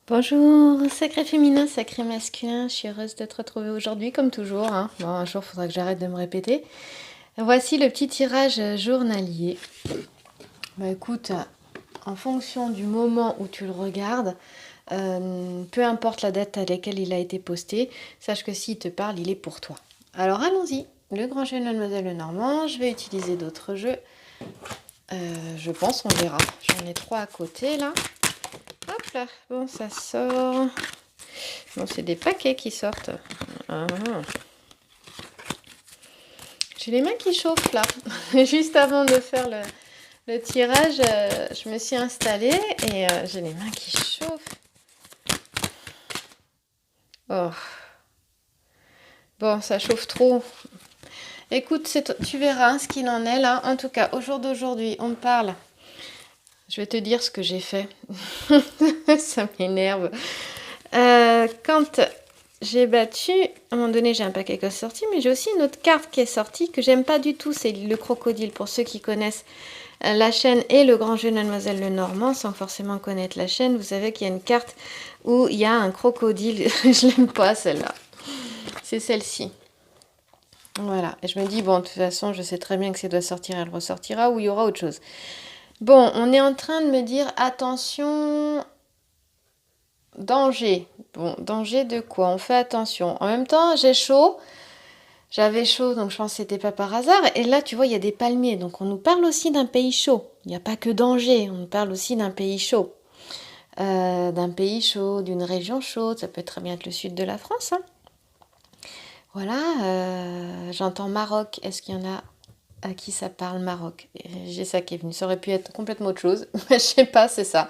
Bonjour, sacré féminin, sacré masculin, je suis heureuse de te retrouver aujourd'hui comme toujours, hein. Bon, un jour, il faudra que j'arrête de me répéter. Voici le petit tirage journalier. Bah écoute, en fonction du moment où tu le regardes, peu importe la date à laquelle il a été posté, sache que s'il te parle, il est pour toi. Alors allons-y, le grand jeu de Mademoiselle Lenormand, je vais utiliser d'autres jeux. Je pense, on verra. J'en ai 3 à côté là. Hop là, bon ça sort. Bon, c'est des paquets qui sortent. Ah. J'ai les mains qui chauffent là. Juste avant de faire le tirage, je me suis installée et j'ai les mains qui chauffent. Oh. Bon, ça chauffe trop. Écoute, tu verras ce qu'il en est là. En tout cas, au jour d'aujourd'hui, on parle. Je vais te dire ce que j'ai fait. Ça m'énerve. Quand j'ai battu, à un moment donné, j'ai un paquet qui est sorti, mais j'ai aussi une autre carte qui est sortie que j'aime pas du tout. C'est le crocodile. Pour ceux qui connaissent la chaîne et le grand jeu de Mademoiselle Lenormand, sans forcément connaître la chaîne, vous savez qu'il y a une carte où il y a un crocodile. Je l'aime pas celle-là. C'est celle-ci. Voilà. Et je me dis, bon, de toute façon, je sais très bien que ça doit sortir, elle ressortira, ou il y aura autre chose. Bon, on est en train de me dire, attention, danger. Bon, danger de quoi? On fait attention. En même temps, j'ai chaud. J'avais chaud, donc je pense que c'était pas par hasard. Et là, tu vois, il y a des palmiers. Donc on nous parle aussi d'un pays chaud. Il n'y a pas que danger, on nous parle aussi d'un pays chaud. D'un pays chaud, d'une région chaude. Ça peut très bien être le sud de la France, hein. Voilà, j'entends Maroc. Est-ce qu'il y en a à qui ça parle Maroc? J'ai ça qui est venu. Ça aurait pu être complètement autre chose. Mais je sais pas, c'est ça.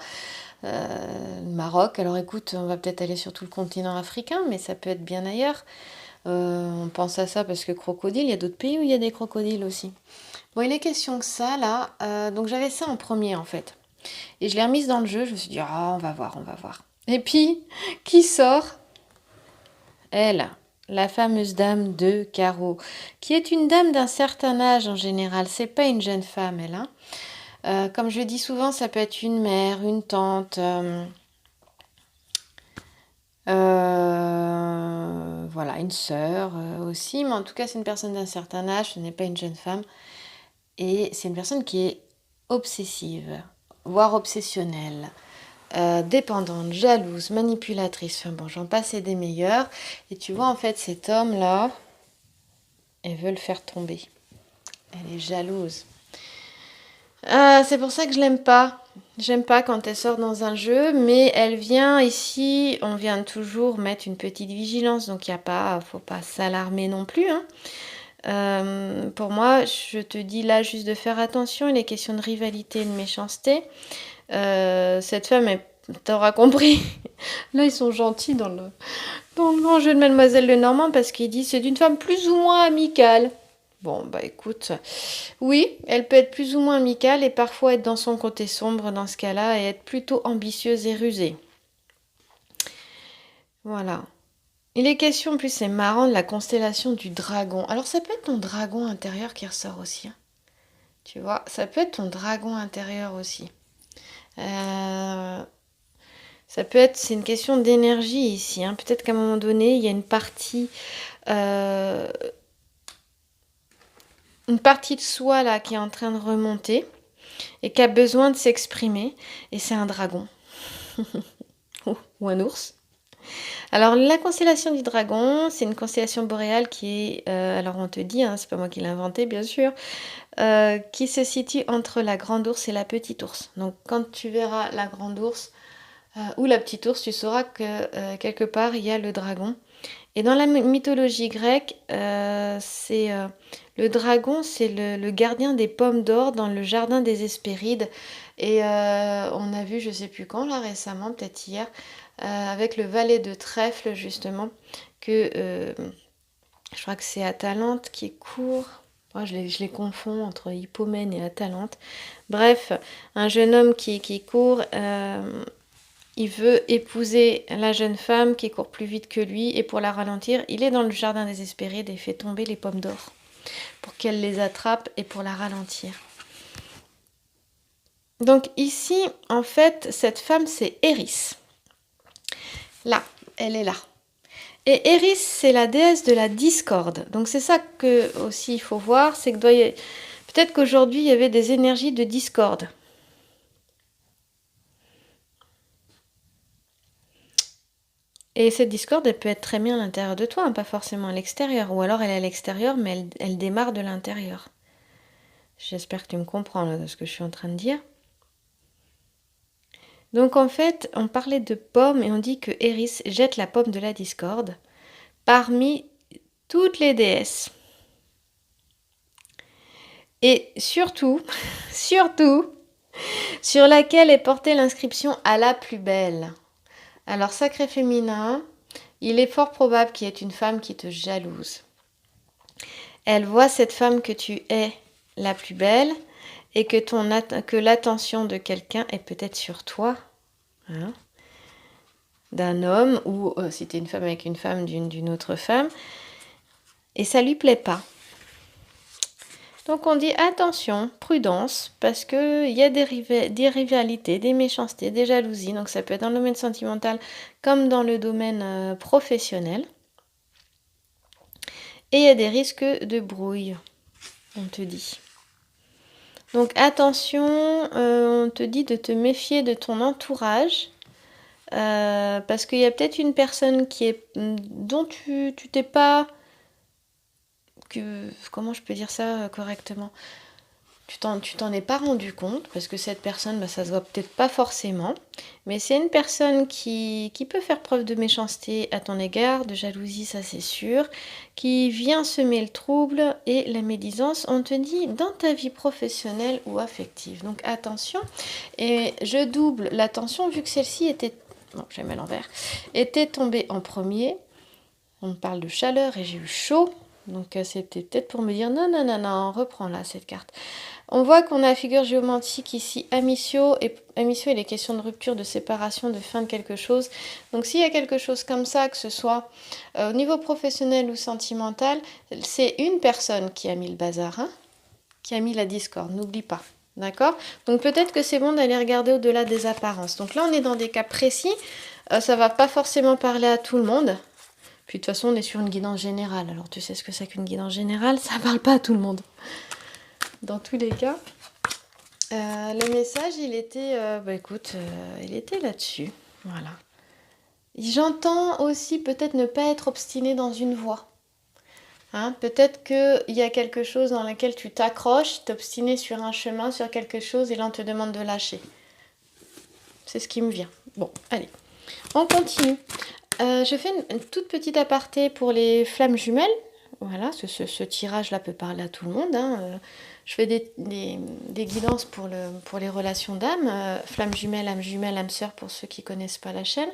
Maroc, alors écoute, on va peut-être aller sur tout le continent africain, mais ça peut être bien ailleurs. On pense à ça parce que crocodile, il y a d'autres pays où il y a des crocodiles aussi. Bon, il est question que ça, là. Donc j'avais ça en premier, en fait. Et je l'ai remise dans le jeu, je me suis dit, ah, on va voir, on va voir. Et puis, qui sort? Elle, la fameuse dame de carreau, qui est une dame d'un certain âge en général. C'est pas une jeune femme, elle, hein. Comme je dis souvent, ça peut être une mère, une tante. Voilà, une sœur aussi, mais en tout cas, c'est une personne d'un certain âge, ce n'est pas une jeune femme. Et c'est une personne qui est obsessive, voire obsessionnelle, dépendante, jalouse, manipulatrice. Enfin bon, j'en passe et des meilleurs. Et tu vois, en fait, cet homme-là, elle veut le faire tomber. Elle est jalouse. C'est pour ça que je l'aime pas. J'aime pas quand elle sort dans un jeu, mais elle vient ici, on vient toujours mettre une petite vigilance, donc il y a pas, faut pas s'alarmer non plus, hein. Pour moi, je te dis là juste de faire attention, il est question de rivalité et de méchanceté. Cette femme, t'auras compris. Là, ils sont gentils dans le grand jeu de Mademoiselle Lenormand parce qu'il dit c'est d'une femme plus ou moins amicale. Bon, bah écoute, oui, elle peut être plus ou moins amicale et parfois être dans son côté sombre dans ce cas-là et être plutôt ambitieuse et rusée. Voilà. Il est question, en plus c'est marrant, de la constellation du dragon. Alors ça peut être ton dragon intérieur qui ressort aussi, hein. Tu vois, ça peut être ton dragon intérieur aussi. Euh, Ça peut être, c'est une question d'énergie ici, hein. Peut-être qu'à un moment donné, il y a euh, une partie de soi là qui est en train de remonter et qui a besoin de s'exprimer. Et c'est un dragon ou un ours. Alors la constellation du dragon, c'est une constellation boréale qui est, alors on te dit, hein, c'est pas moi qui l'ai inventée bien sûr, qui se situe entre la grande ours et la petite ours. Donc quand tu verras la grande ours ou la petite ours, tu sauras que quelque part il y a le dragon. Et dans la mythologie grecque, le dragon, c'est le gardien des pommes d'or dans le jardin des Hespérides. Et on a vu, je sais plus quand, là récemment, peut-être hier, avec le valet de trèfle justement, que je crois que c'est Atalante qui court. Moi, je les confonds entre Hippomène et Atalante. Bref, un jeune homme qui court. Il veut épouser la jeune femme qui court plus vite que lui et pour la ralentir, il est dans le jardin des Hespérides et fait tomber les pommes d'or pour qu'elle les attrape et pour la ralentir. Donc ici, en fait, cette femme, c'est Eris. Là, elle est là. Et Eris, c'est la déesse de la discorde. Donc c'est ça que aussi il faut voir, c'est que peut-être qu'aujourd'hui il y avait des énergies de discorde. Et cette discorde, elle peut être très bien à l'intérieur de toi, hein, pas forcément à l'extérieur. Ou alors elle est à l'extérieur, mais elle démarre de l'intérieur. J'espère que tu me comprends là, de ce que je suis en train de dire. Donc en fait, on parlait de pommes et on dit que Eris jette la pomme de la discorde parmi toutes les déesses. Et surtout, surtout, sur laquelle est portée l'inscription à la plus belle. Alors, sacré féminin, il est fort probable qu'il y ait une femme qui te jalouse. Elle voit cette femme que tu es la plus belle et que l'attention de quelqu'un est peut-être sur toi, hein, d'un homme ou si tu es une femme avec une femme d'une autre femme, et ça lui plaît pas. Donc on dit attention, prudence, parce qu'il y a des rivalités, des méchancetés, des jalousies. Donc ça peut être dans le domaine sentimental comme dans le domaine professionnel. Et il y a des risques de brouille, on te dit. Donc attention, on te dit de te méfier de ton entourage. Parce qu'il y a peut-être une personne dont tu t'es pas... comment je peux dire ça correctement ? Tu t'en es pas rendu compte, parce que cette personne, ça se voit peut-être pas forcément, mais c'est une personne qui peut faire preuve de méchanceté à ton égard, de jalousie, ça c'est sûr, qui vient semer le trouble et la médisance, on te dit, dans ta vie professionnelle ou affective. Donc attention, et je double l'attention vu que celle-ci était... Non, j'ai mis à l'envers. Était tombée en premier. On parle de chaleur et j'ai eu chaud. Donc c'était peut-être pour me dire non, reprends là cette carte. On voit qu'on a la figure géomantique ici, Amicio, et Amicio, il est question de rupture, de séparation, de fin de quelque chose. Donc s'il y a quelque chose comme ça, que ce soit au niveau professionnel ou sentimental, c'est une personne qui a mis le bazar, hein, qui a mis la discorde, n'oublie pas. D'accord ? Donc peut-être que c'est bon d'aller regarder au-delà des apparences. Donc là, on est dans des cas précis. Ça va pas forcément parler à tout le monde. Puis de toute façon, on est sur une guidance générale. Alors tu sais ce que c'est qu'une guidance générale ? Ça parle pas à tout le monde. Dans tous les cas, le message, il était, il était là-dessus. Voilà. J'entends aussi peut-être ne pas être obstiné dans une voie. Hein, peut-être qu'il y a quelque chose dans lequel tu t'accroches, t'obstiner sur un chemin, sur quelque chose, et là on te demande de lâcher. C'est ce qui me vient. Bon, allez, on continue. Je fais une toute petite aparté pour les flammes jumelles. Voilà, ce tirage-là peut parler à tout le monde. Hein. Je fais des guidances pour les relations d'âme. Flammes jumelles, âme sœur pour ceux qui ne connaissent pas la chaîne.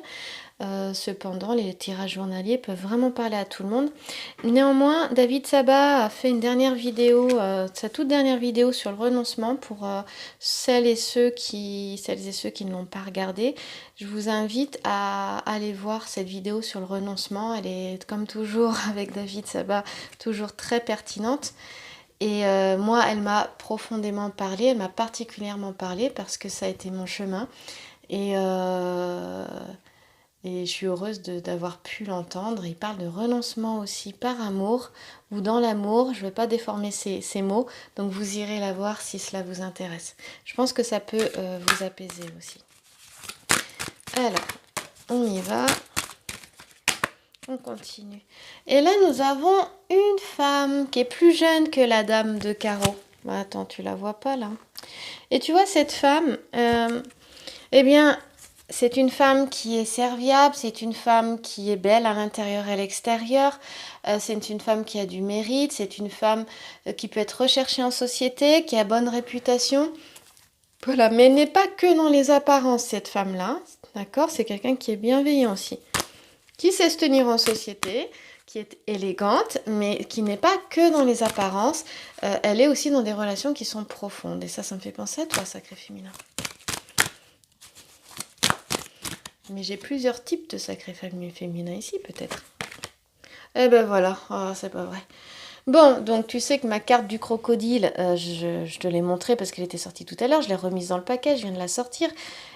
Cependant, les tirages journaliers peuvent vraiment parler à tout le monde. Néanmoins, David Sabat a fait une dernière vidéo, sa toute dernière vidéo sur le renoncement pour celles et ceux qui ne l'ont pas regardé. Je vous invite à aller voir cette vidéo sur le renoncement. Elle est, comme toujours avec David Sabat, toujours très pertinente. Et moi, elle m'a profondément parlé, elle m'a particulièrement parlé parce que ça a été mon chemin. Et je suis heureuse d'avoir pu l'entendre. Il parle de renoncement aussi par amour ou dans l'amour. Je ne vais pas déformer ces mots, donc vous irez la voir si cela vous intéresse. Je pense que ça peut vous apaiser aussi. Alors, on y va. On continue. Et là, nous avons une femme qui est plus jeune que la dame de carreau. Bah, attends, tu la vois pas là. Et tu vois, cette femme, eh bien, c'est une femme qui est serviable, c'est une femme qui est belle à l'intérieur et à l'extérieur, c'est une femme qui a du mérite, c'est une femme qui peut être recherchée en société, qui a bonne réputation. Voilà, mais elle n'est pas que dans les apparences, cette femme-là, d'accord ? C'est quelqu'un qui est bienveillant aussi, qui sait se tenir en société, qui est élégante, mais qui n'est pas que dans les apparences. Elle est aussi dans des relations qui sont profondes. Et ça me fait penser à toi, sacré féminin. Mais j'ai plusieurs types de sacrés féminins ici, peut-être. Eh ben voilà, oh, c'est pas vrai. Bon, donc tu sais que ma carte du crocodile, je te l'ai montrée parce qu'elle était sortie tout à l'heure, je l'ai remise dans le paquet, je viens de la sortir.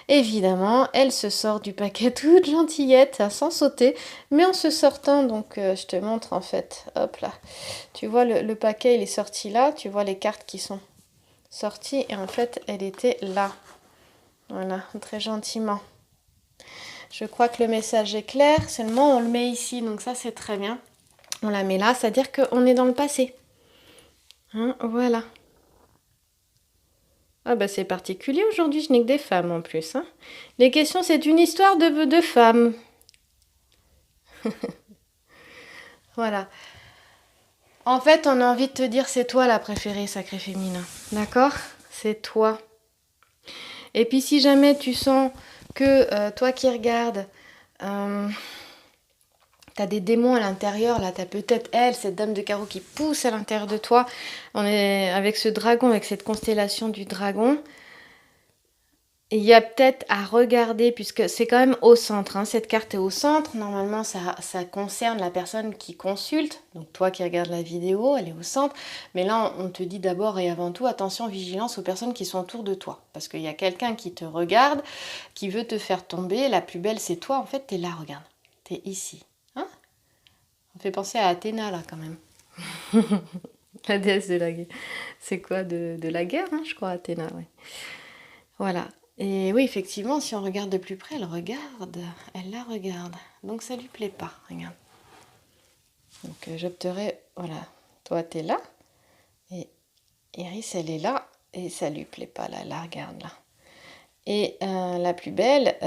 Évidemment, elle se sort du paquet toute gentillette, hein, sans sauter, mais en se sortant, donc je te montre en fait, hop là. Tu vois, le paquet, il est sorti là, tu vois les cartes qui sont sorties, et en fait, elle était là. Voilà, très gentiment. Je crois que le message est clair, seulement on le met ici, donc ça c'est très bien. On la met là, c'est-à-dire qu'on est dans le passé. Hein, voilà. Ah bah c'est particulier aujourd'hui, je n'ai que des femmes en plus. Hein. Les questions, c'est une histoire de femmes. Voilà. En fait, on a envie de te dire, c'est toi la préférée, sacré féminin. D'accord? C'est toi. Et puis si jamais tu sens que toi qui regardes, t'as des démons à l'intérieur, là, t'as peut-être elle, cette dame de carreau qui pousse à l'intérieur de toi. On est avec ce dragon, avec cette constellation du dragon. Il y a peut-être à regarder, puisque c'est quand même au centre, hein, cette carte est au centre, normalement ça concerne la personne qui consulte, donc toi qui regardes la vidéo, elle est au centre, mais là on te dit d'abord et avant tout, attention, vigilance aux personnes qui sont autour de toi, parce qu'il y a quelqu'un qui te regarde, qui veut te faire tomber, la plus belle c'est toi, en fait t'es là, regarde, t'es ici, hein. On fait penser à Athéna là quand même, la déesse de la guerre, c'est quoi, de la guerre, hein, je crois, Athéna, oui. Voilà. Et oui, effectivement, si on regarde de plus près, elle la regarde. Donc ça lui plaît pas, regarde. Donc j'opterai, voilà, toi t'es là, et Iris elle est là, et ça lui plaît pas, là, elle la regarde là. Et la plus belle,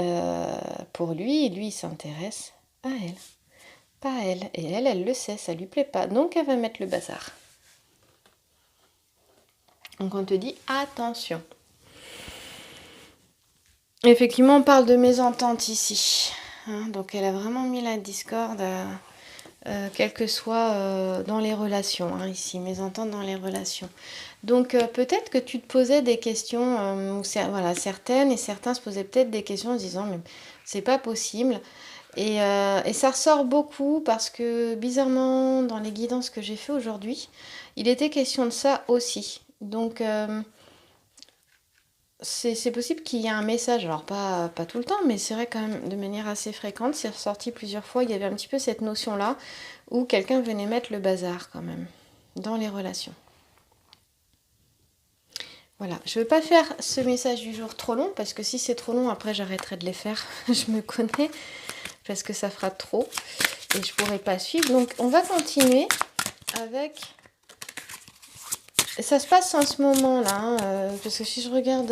pour lui il s'intéresse à elle, pas à elle. Et elle le sait, ça lui plaît pas, donc elle va mettre le bazar. Donc on te dit attention. Effectivement, on parle de mésentente ici. Hein, donc elle a vraiment mis la discorde, quel que soit dans les relations, hein, ici, mésentente dans les relations. Donc peut-être que tu te posais des questions, voilà, certaines et certains se posaient peut-être des questions en se disant mais c'est pas possible. Et ça ressort beaucoup parce que bizarrement, dans les guidances que j'ai fait aujourd'hui, il était question de ça aussi. Donc c'est possible qu'il y ait un message, alors pas tout le temps, mais c'est vrai quand même de manière assez fréquente, c'est ressorti plusieurs fois, il y avait un petit peu cette notion-là, où quelqu'un venait mettre le bazar quand même, dans les relations. Voilà, je ne veux pas faire ce message du jour trop long, parce que si c'est trop long, après j'arrêterai de les faire, je me connais, parce que ça fera trop, et je ne pourrai pas suivre. Donc on va continuer avec... Ça se passe en ce moment-là, hein, parce que si je regarde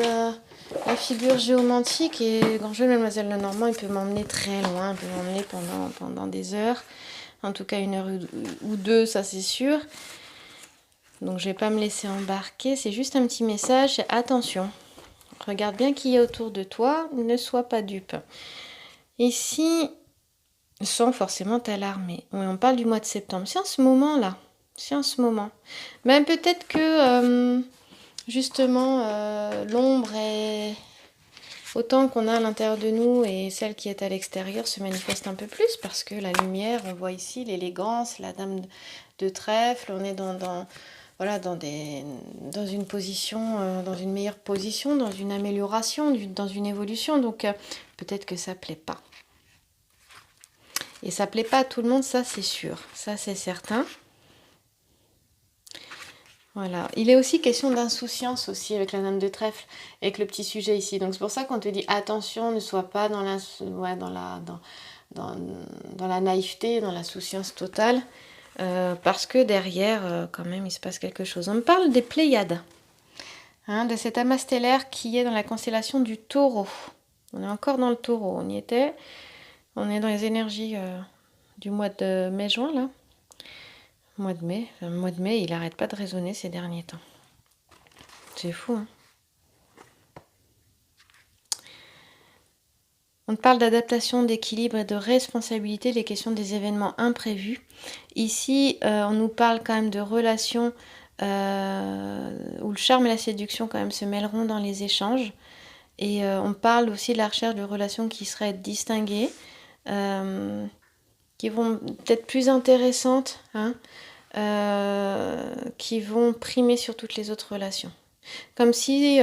la figure géomantique et quand je vais Mademoiselle Lenormand, il peut m'emmener très loin, il peut m'emmener pendant des heures, en tout cas 1 heure ou 2, ça c'est sûr. Donc je vais pas me laisser embarquer, c'est juste un petit message, attention, regarde bien qui est autour de toi, ne sois pas dupe. Ici, sans forcément t'alarmer, on parle du mois de septembre, c'est en ce moment-là. C'est en ce moment. Mais peut-être que justement l'ombre est autant qu'on a à l'intérieur de nous et celle qui est à l'extérieur se manifeste un peu plus parce que la lumière, on voit ici l'élégance, la dame de trèfle, on est voilà, dans une position, dans une meilleure position, dans une amélioration, dans une évolution. Donc peut-être que ça plaît pas. Et ça plaît pas à tout le monde, ça c'est sûr, ça c'est certain. Voilà. Il est aussi question d'insouciance aussi avec la dame de trèfle, avec le petit sujet ici. Donc c'est pour ça qu'on te dit attention, ne sois pas dans la naïveté, dans l'insouciance totale, parce que derrière, quand même, il se passe quelque chose. On me parle des Pléiades, hein, de cet amas stellaire qui est dans la constellation du Taureau. On est encore dans le Taureau, on y était. On est dans les énergies du mois de mai-juin, là. Mois de mai. Le mois de mai, il n'arrête pas de résonner ces derniers temps. C'est fou, hein. On parle d'adaptation, d'équilibre et de responsabilité, les questions des événements imprévus. Ici, on nous parle quand même de relations où le charme et la séduction quand même se mêleront dans les échanges. Et on parle aussi de la recherche de relations qui seraient distinguées, qui vont peut-être plus intéressantes, hein, qui vont primer sur toutes les autres relations. Comme si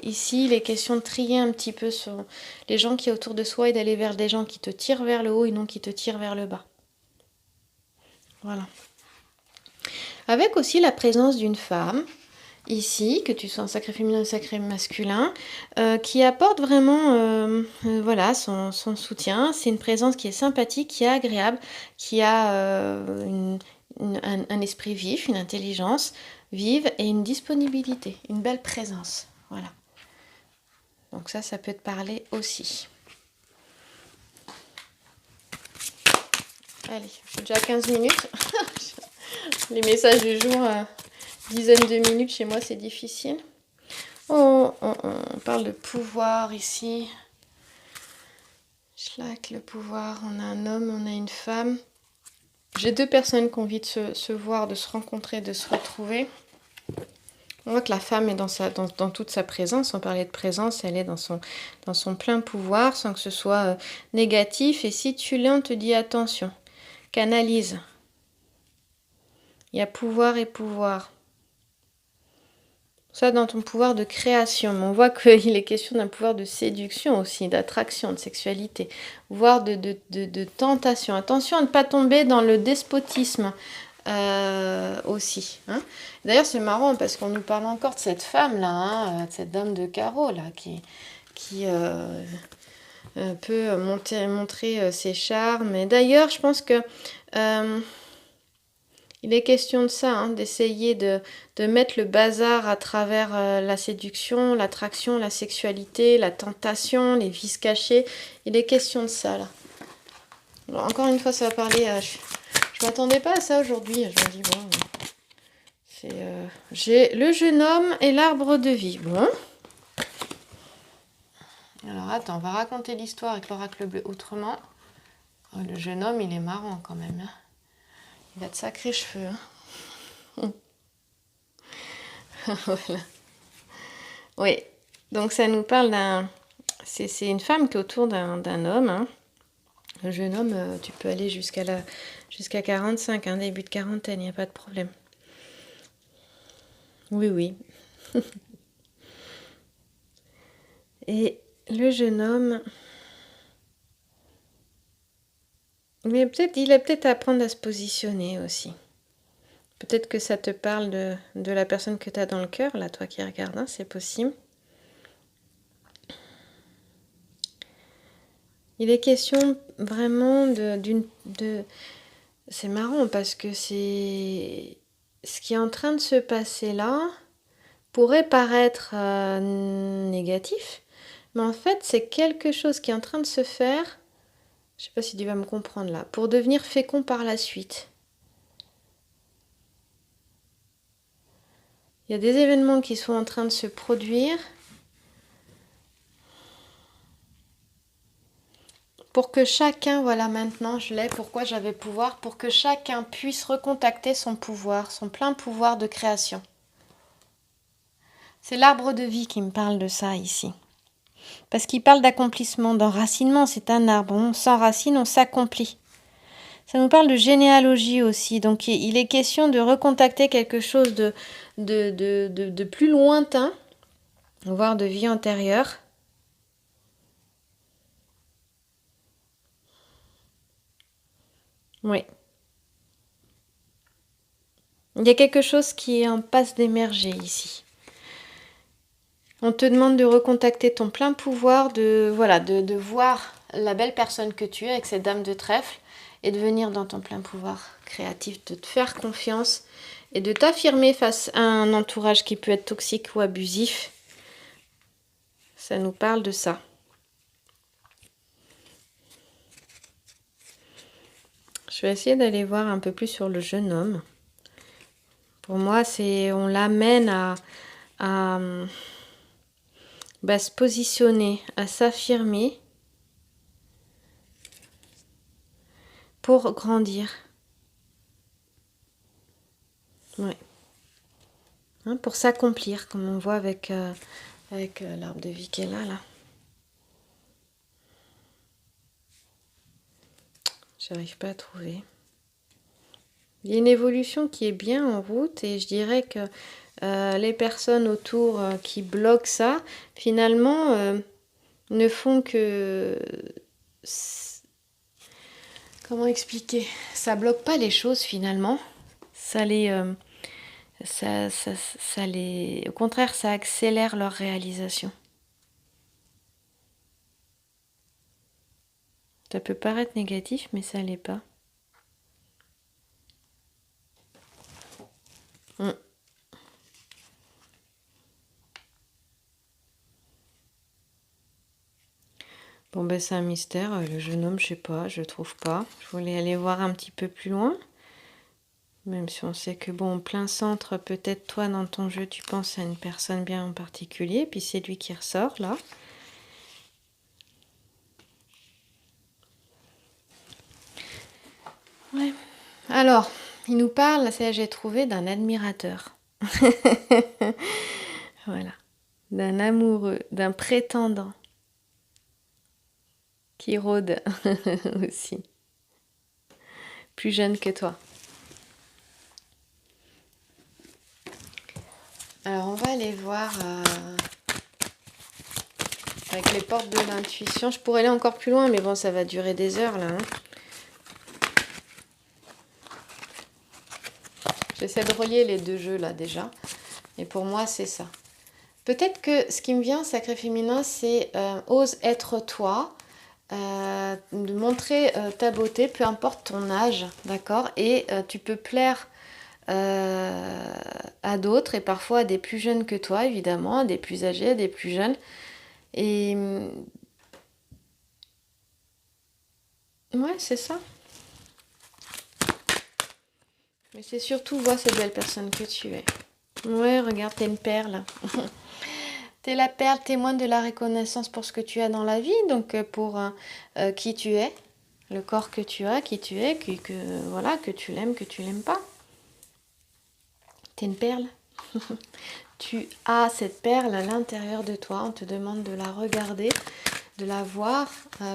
ici, il est question de trier un petit peu sur les gens qui sont autour de soi et d'aller vers des gens qui te tirent vers le haut et non qui te tirent vers le bas. Voilà. Avec aussi la présence d'une femme, ici, que tu sois un sacré féminin ou un sacré masculin, qui apporte vraiment voilà, son soutien. C'est une présence qui est sympathique, qui est agréable, qui a un esprit vif, une intelligence vive et une disponibilité, une belle présence. Voilà. Donc ça peut te parler aussi. Allez, j'ai déjà 15 minutes. Les messages du jour, dizaines de minutes, chez moi, c'est difficile. On parle de pouvoir ici. Schlack, le pouvoir. On a un homme, on a une femme. J'ai deux personnes qui ont envie de se voir, de se rencontrer, de se retrouver. On voit que la femme est dans toute sa présence. On parlait de présence, elle est dans son plein pouvoir, sans que ce soit négatif. Et si tu l'es, on te dit attention, canalise. Il y a pouvoir et pouvoir. Ça dans ton pouvoir de création. Mais on voit qu'il est question d'un pouvoir de séduction aussi, d'attraction, de sexualité, voire de tentation. Attention à ne pas tomber dans le despotisme aussi. Hein. D'ailleurs, c'est marrant parce qu'on nous parle encore de cette femme-là, hein, de cette dame de carreau là, qui peut montrer ses charmes. Et d'ailleurs, je pense que il est question de ça, hein, d'essayer de mettre le bazar à travers la séduction, l'attraction, la sexualité, la tentation, les vices cachés. Il est question de ça, là. Alors, encore une fois, ça va parler... je m'attendais pas à ça aujourd'hui. Je me dis, bon... j'ai le jeune homme et l'arbre de vie. Bon. Alors, attends, on va raconter l'histoire avec l'oracle bleu autrement. Oh, le jeune homme, il est marrant quand même, hein. Il a de sacrés cheveux. Hein. Voilà. Oui, donc ça nous parle d'un... C'est une femme qui est autour d'un homme. Hein. Le jeune homme, tu peux aller jusqu'à 45, hein, début de quarantaine, il n'y a pas de problème. Oui, oui. Et le jeune homme... il a peut-être à apprendre à se positionner aussi. Peut-être que ça te parle de la personne que tu as dans le cœur, là, toi qui regardes, hein, c'est possible. Il est question vraiment c'est marrant parce que c'est... ce qui est en train de se passer là pourrait paraître négatif, mais en fait, c'est quelque chose qui est en train de se faire, je sais pas si tu vas me comprendre là, pour devenir fécond par la suite. Il y a des événements qui sont en train de se produire pour que chacun, voilà maintenant je l'ai, pourquoi j'avais pouvoir, pour que chacun puisse recontacter son pouvoir, son plein pouvoir de création. C'est l'arbre de vie qui me parle de ça ici. Parce qu'il parle d'accomplissement, d'enracinement, c'est un arbre, on s'enracine, on s'accomplit. Ça nous parle de généalogie aussi, donc il est question de recontacter quelque chose de plus lointain, voire de vie antérieure. Oui. Il y a quelque chose qui est en passe d'émerger ici. On te demande de recontacter ton plein pouvoir, de voir la belle personne que tu es avec cette dame de trèfle et de venir dans ton plein pouvoir créatif, de te faire confiance et de t'affirmer face à un entourage qui peut être toxique ou abusif. Ça nous parle de ça. Je vais essayer d'aller voir un peu plus sur le jeune homme. Pour moi, on l'amène à se positionner, à s'affirmer pour grandir. Ouais. Hein, pour s'accomplir, comme on voit avec l'arbre de vie qui est là. J'arrive pas à trouver. Il y a une évolution qui est bien en route et je dirais que les personnes autour qui bloquent ça, finalement, ne font que... Comment expliquer? Ça bloque pas les choses finalement. Ça les... ça les... Au contraire, ça accélère leur réalisation. Ça peut paraître négatif, mais ça l'est pas. Bon ben c'est un mystère, le jeune homme, je sais pas, je trouve pas. Je voulais aller voir un petit peu plus loin. Même si on sait que bon, en plein centre, peut-être toi dans ton jeu, tu penses à une personne bien en particulier, puis c'est lui qui ressort là. Ouais. Alors, il nous parle, ça j'ai trouvé, d'un admirateur. Voilà. D'un amoureux, d'un prétendant qui rôde aussi. Plus jeune que toi. Alors on va aller voir avec les portes de l'intuition. Je pourrais aller encore plus loin, mais bon, ça va durer des heures là. Hein. J'essaie de relier les deux jeux là déjà. Et pour moi, c'est ça. Peut-être que ce qui me vient, sacré féminin, c'est ose être toi. De montrer ta beauté, peu importe ton âge, d'accord? Et tu peux plaire à d'autres et parfois à des plus jeunes que toi, évidemment, à des plus âgés, à des plus jeunes. Et ouais, c'est ça. Mais c'est surtout voir cette belle personne que tu es. Ouais, regarde, t'es une perle. T'es la perle témoin de la reconnaissance pour ce que tu as dans la vie, donc pour qui tu es, le corps que tu as, qui tu es, voilà, que tu l'aimes pas. T'es une perle. Tu as cette perle à l'intérieur de toi. On te demande de la regarder, de la voir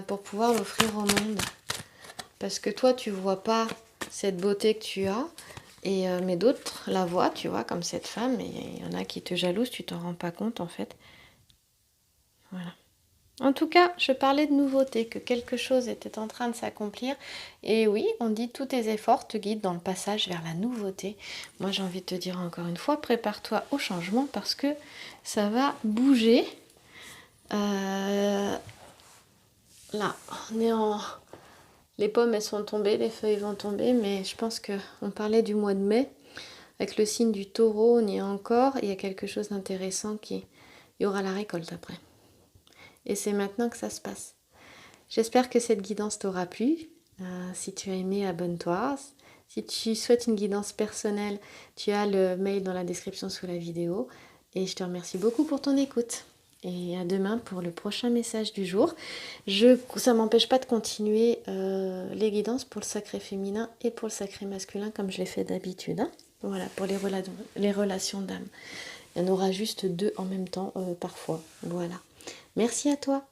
pour pouvoir l'offrir au monde. Parce que toi, tu vois pas cette beauté que tu as, mais d'autres la voient, tu vois, comme cette femme. Et il y en a qui te jalousent, tu t'en rends pas compte en fait. Voilà. En tout cas, je parlais de nouveauté, que quelque chose était en train de s'accomplir. Et oui, on dit tous tes efforts te guident dans le passage vers la nouveauté. Moi, j'ai envie de te dire encore une fois, prépare-toi au changement parce que ça va bouger. Là, on est en... Les pommes, elles sont tombées, les feuilles vont tomber, mais je pense qu'on parlait du mois de mai. Avec le signe du taureau, on y est encore. Il y a quelque chose d'intéressant Il y aura la récolte après. Et c'est maintenant que ça se passe. J'espère que cette guidance t'aura plu. Si tu as aimé, abonne-toi. Si tu souhaites une guidance personnelle, tu as le mail dans la description sous la vidéo. Et je te remercie beaucoup pour ton écoute. Et à demain pour le prochain message du jour. Ça ne m'empêche pas de continuer les guidances pour le sacré féminin et pour le sacré masculin comme je l'ai fait d'habitude. Hein. Voilà, pour les relations d'âme. Il y en aura juste deux en même temps parfois. Voilà. Merci à toi.